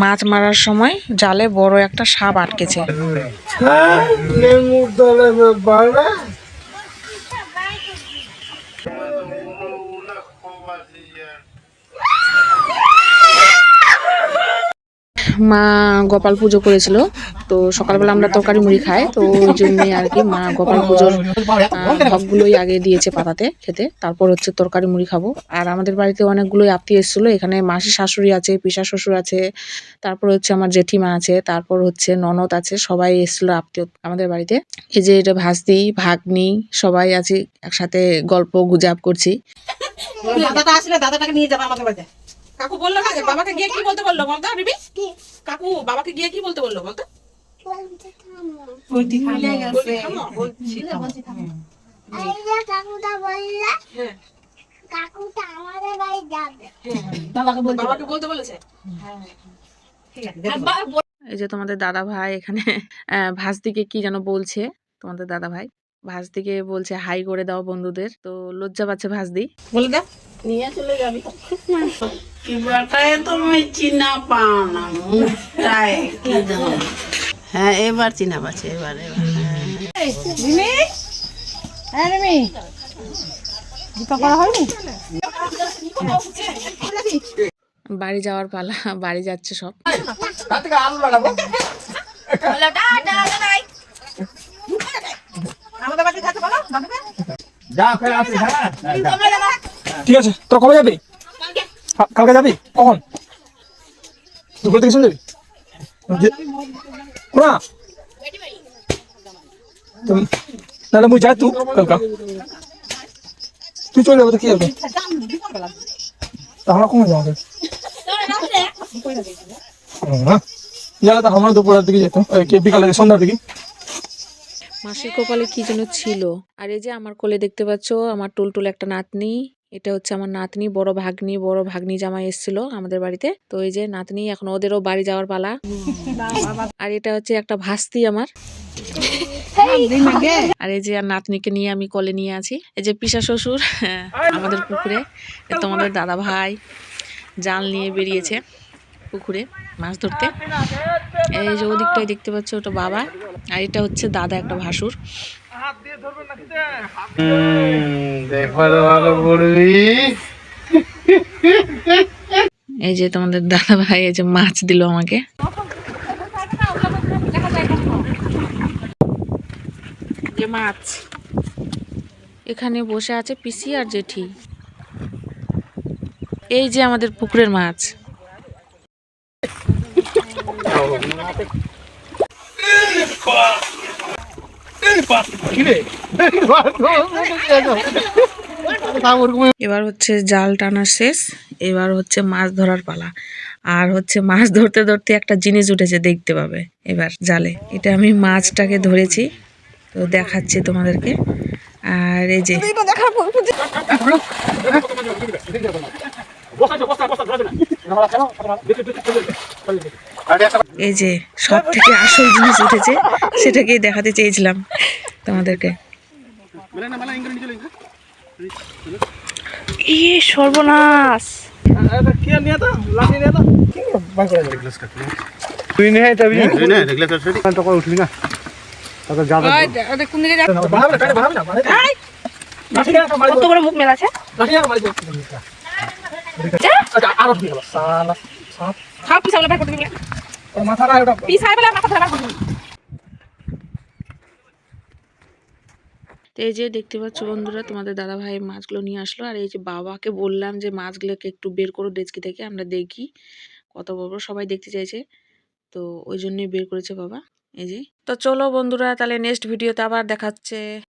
মাছ মারার সময় জালে বড় একটা সাপ আটকেছে। মা গোপাল পুজো করেছিল, তো সকালবেলা আমরা তরকারি মুড়ি খাই, তো ওই জন্যই আর কি মা গোপাল পুজোর ভোগগুলোই আগে দিয়েছে পাতাতে খেতে, তারপর হচ্ছে তরকারি মুড়ি খাবো। আর আমাদের বাড়িতে অনেকগুলোই আত্মীয় এসেছিলো, এখানে মাসি শাশুড়ি আছে, পিসা শ্বশুর আছে, তারপর হচ্ছে আমার জেঠিমা আছে, তারপর হচ্ছে ননদ আছে, সবাই এসেছিলো আত্মীয় আমাদের বাড়িতে। এই যে এটা ভাস্তি ভাগ্নি সবাই আছি একসাথে, গল্প গুজাব করছি। দাদাটা আসলে দাদাটাকে নিয়ে যাবে আমাদের বাড়িতে। কাকু বললো না যে বাবাকে গিয়ে কি বলতে বললো বলতো রিবি? কাকু বাবাকে গিয়ে কি বলতে বললো বলতো? বলতে ভুলে গেছে। কাকুটা বললে কাকুটা আমাদের বাড়ি যাবে। বাবাকে বলতে বলেছে। হ্যাঁ ঠিক আছে। এই যে তোমাদের দাদা ভাই এখানে ভাস্তিকে কি যেন বলছে, তোমাদের দাদা ভাই ভাস্তিকে বলছে হাই করে দাও বন্ধুদের, তো লজ্জা পাচ্ছে ভাস্তি, বলে দাও নিয়ে চলে যাবি। তুমি চিনা পাও না মুখটায় কি দাও। হ্যাঁ এবার চিনা পাচ্ছে, এবার রিমি, হ্যাঁ রিমি জুতা পরা হয়নি? বাড়ি যাওয়ার পালা, বাড়ি যাচ্ছে সব। ঠিক আছে, তোরা কবে যাবি? কালকে যাবি? কখন? দুপুর থেকে শুনে যাবি না? তাহলে মুই যাই, তুই কালকা তুই চলে যাবো তো কি হবে? তাহলে কমে যাবে তো আমার দুপুরের দিকে যেত, বিকালে সন্ধ্যার দিকে। মাসির কপালে কি যেন ছিল। আর এই যে আমার কোলে দেখতে পাচ্ছ আমার টুলটুল একটা নাতনি, এটা হচ্ছে আমার নাতনি, বড় ভাগ্নি জামাই এসেছিল আমাদের বাড়িতে, তো এই যে নাতনি, এখন ওদেরও বাড়ি যাওয়ার পালা। আর এটা হচ্ছে একটা ভাস্তি আমার। আর এই যে আর নাতনিকে নিয়ে আমি কোলে নিয়ে আছি। এই যে পিসা শ্বশুর আমাদের পুকুরে, তোমাদের দাদা ভাই জাল নিয়ে বেরিয়েছে পুকুরে মাছ ধরতে। এই যে ওদিকটাই দেখতে পাচ্ছ, ওটা বাবা, আর এটা হচ্ছে দাদা একটা ভাসুর। এই যে তোমাদের দাদা ভাই এই যে মাছ দিল আমাকে। যে মাছ এখানে বসে আছে পিসি আর জেঠি। এই যে আমাদের পুকুরের মাছ। এবার হচ্ছে জাল টানা শেষ, এবার হচ্ছে মাছ ধরার পালা। আর হচ্ছে মাছ ধরতে ধরতে একটা জিনিস উঠেছে, দেখতে পাবে এবার জালে। এটা আমি মাছটাকে ধরেছি, তো দেখাচ্ছি তোমাদেরকে। আর এই যে এই যে সব থেকে আসল জিনিস উঠেছে, সেটাকেই দেখাতে চেয়েছিলাম তোমাদেরকে। সর্বনাশ! তুই নিয়ে যাবি উঠবি না কত বড় মুখ মেলাছে। এই যে দেখতে পাচ্ছ বন্ধুরা, তোমাদের দাদা ভাই মাছগুলো নিয়ে আসলো। আর এই যে বাবাকে বললাম যে মাছগুলোকে একটু বের করো ডেচকি থেকে, আমরা দেখি কত বড়, সবাই দেখতে চাইছে, তো ওই জন্যই বের করেছে বাবা। এই যে, তো চলো বন্ধুরা, তাহলে নেক্সট ভিডিওতে আবার দেখাচ্ছে।